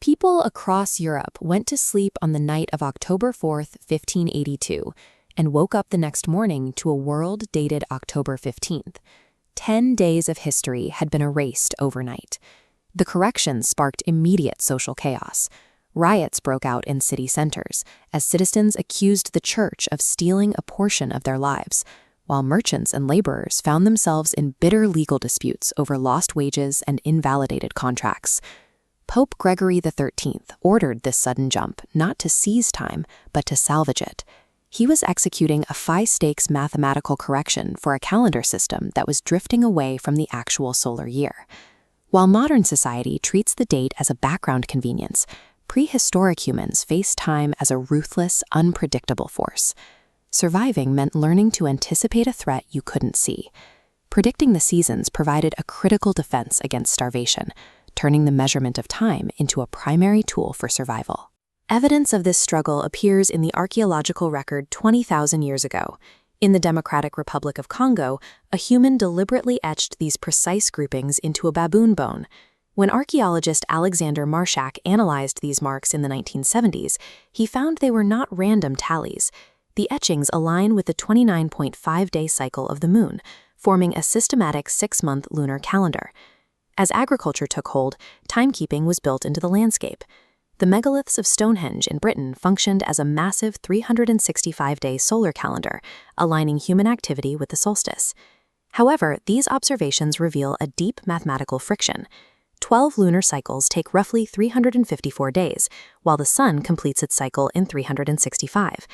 People across Europe went to sleep on the night of October 4th, 1582, and woke up the next morning to a world dated October 15th. 10 days of history had been erased overnight. The correction sparked immediate social chaos. Riots broke out in city centers as citizens accused the church of stealing a portion of their lives, while merchants and laborers found themselves in bitter legal disputes over lost wages and invalidated contracts. Pope Gregory XIII ordered this sudden jump not to seize time, but to salvage it. He was executing a high-stakes mathematical correction for a calendar system that was drifting away from the actual solar year. While modern society treats the date as a background convenience, prehistoric humans faced time as a ruthless, unpredictable force. Surviving meant learning to anticipate a threat you couldn't see. Predicting the seasons provided a critical defense against starvation, turning the measurement of time into a primary tool for survival. Evidence of this struggle appears in the archaeological record 20,000 years ago. In the Democratic Republic of Congo, a human deliberately etched these precise groupings into a baboon bone. When archaeologist Alexander Marshak analyzed these marks in the 1970s, he found they were not random tallies. The etchings align with the 29.5-day cycle of the moon, forming a systematic 6-month lunar calendar. As agriculture took hold, timekeeping was built into the landscape. The megaliths of Stonehenge in Britain functioned as a massive 365-day solar calendar, aligning human activity with the solstice. However, these observations reveal a deep mathematical friction. 12 lunar cycles take roughly 354 days, while the sun completes its cycle in 365.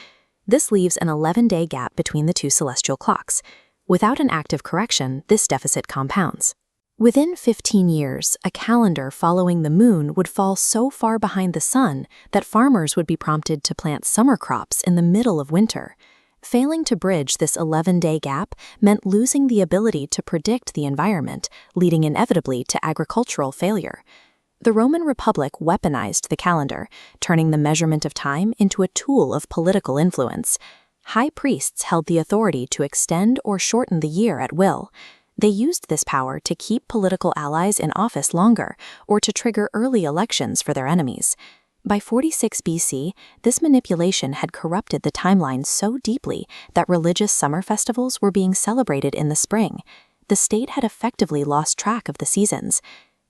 This leaves an 11-day gap between the two celestial clocks. Without an active correction, this deficit compounds. Within 15 years, a calendar following the moon would fall so far behind the sun that farmers would be prompted to plant summer crops in the middle of winter. Failing to bridge this 11-day gap meant losing the ability to predict the environment, leading inevitably to agricultural failure. The Roman Republic weaponized the calendar, turning the measurement of time into a tool of political influence. High priests held the authority to extend or shorten the year at will. They used this power to keep political allies in office longer or to trigger early elections for their enemies. By 46 BC, this manipulation had corrupted the timeline so deeply that religious summer festivals were being celebrated in the spring. The state had effectively lost track of the seasons.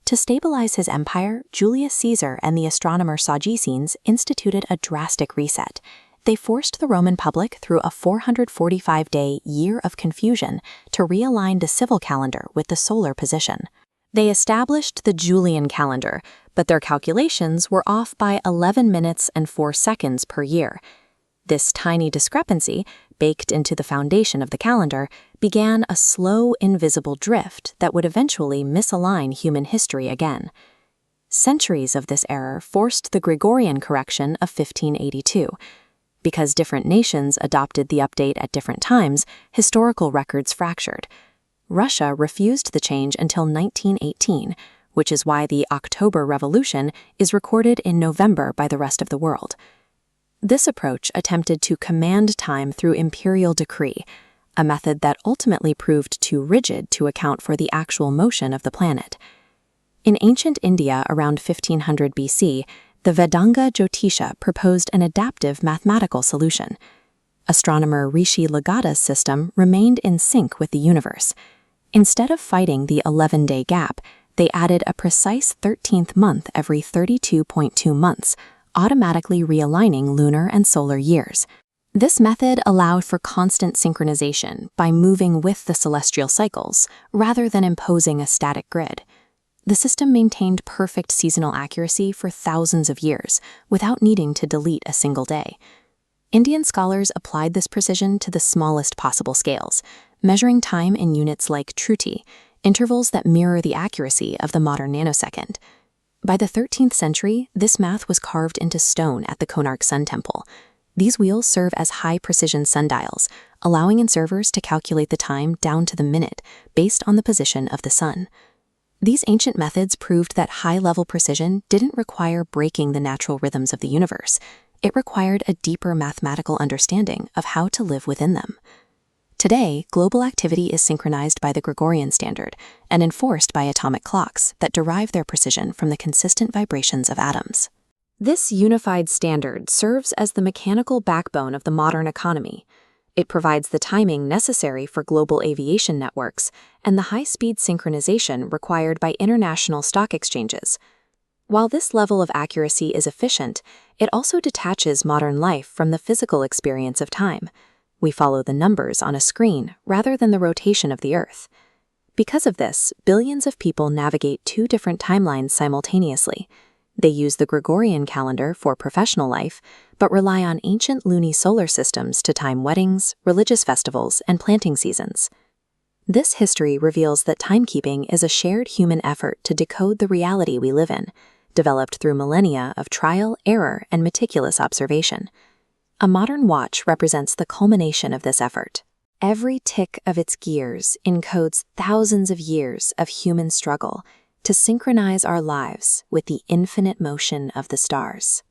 To stabilize his empire, Julius Caesar and the astronomer Sagisenes instituted a drastic reset. They forced the Roman public through a 445-day year of confusion to realign the civil calendar with the solar position. They established the Julian calendar, but their calculations were off by 11 minutes and 4 seconds per year. This tiny discrepancy, baked into the foundation of the calendar, began a slow, invisible drift that would eventually misalign human history again. Centuries of this error forced the Gregorian correction of 1582. Because different nations adopted the update at different times, historical records fractured. Russia refused the change until 1918, which is why the October Revolution is recorded in November by the rest of the world. This approach attempted to command time through imperial decree, a method that ultimately proved too rigid to account for the actual motion of the planet. In ancient India around 1500 BC, the Vedanga Jyotisha proposed an adaptive mathematical solution. Astronomer Rishi Lagada's system remained in sync with the universe. Instead of fighting the 11-day gap, they added a precise 13th month every 32.2 months, automatically realigning lunar and solar years. This method allowed for constant synchronization by moving with the celestial cycles, rather than imposing a static grid. The system maintained perfect seasonal accuracy for thousands of years, without needing to delete a single day. Indian scholars applied this precision to the smallest possible scales, measuring time in units like truti, intervals that mirror the accuracy of the modern nanosecond. By the 13th century, this math was carved into stone at the Konark Sun Temple. These wheels serve as high-precision sundials, allowing observers to calculate the time down to the minute, based on the position of the sun. These ancient methods proved that high-level precision didn't require breaking the natural rhythms of the universe. It required a deeper mathematical understanding of how to live within them. Today, global activity is synchronized by the Gregorian standard and enforced by atomic clocks that derive their precision from the consistent vibrations of atoms. This unified standard serves as the mechanical backbone of the modern economy. It provides the timing necessary for global aviation networks and the high-speed synchronization required by international stock exchanges. While this level of accuracy is efficient, it also detaches modern life from the physical experience of time. We follow the numbers on a screen rather than the rotation of the Earth. Because of this, billions of people navigate two different timelines simultaneously. They use the Gregorian calendar for professional life, but rely on ancient lunisolar systems to time weddings, religious festivals, and planting seasons. This history reveals that timekeeping is a shared human effort to decode the reality we live in, developed through millennia of trial, error, and meticulous observation. A modern watch represents the culmination of this effort. Every tick of its gears encodes thousands of years of human struggle to synchronize our lives with the infinite motion of the stars.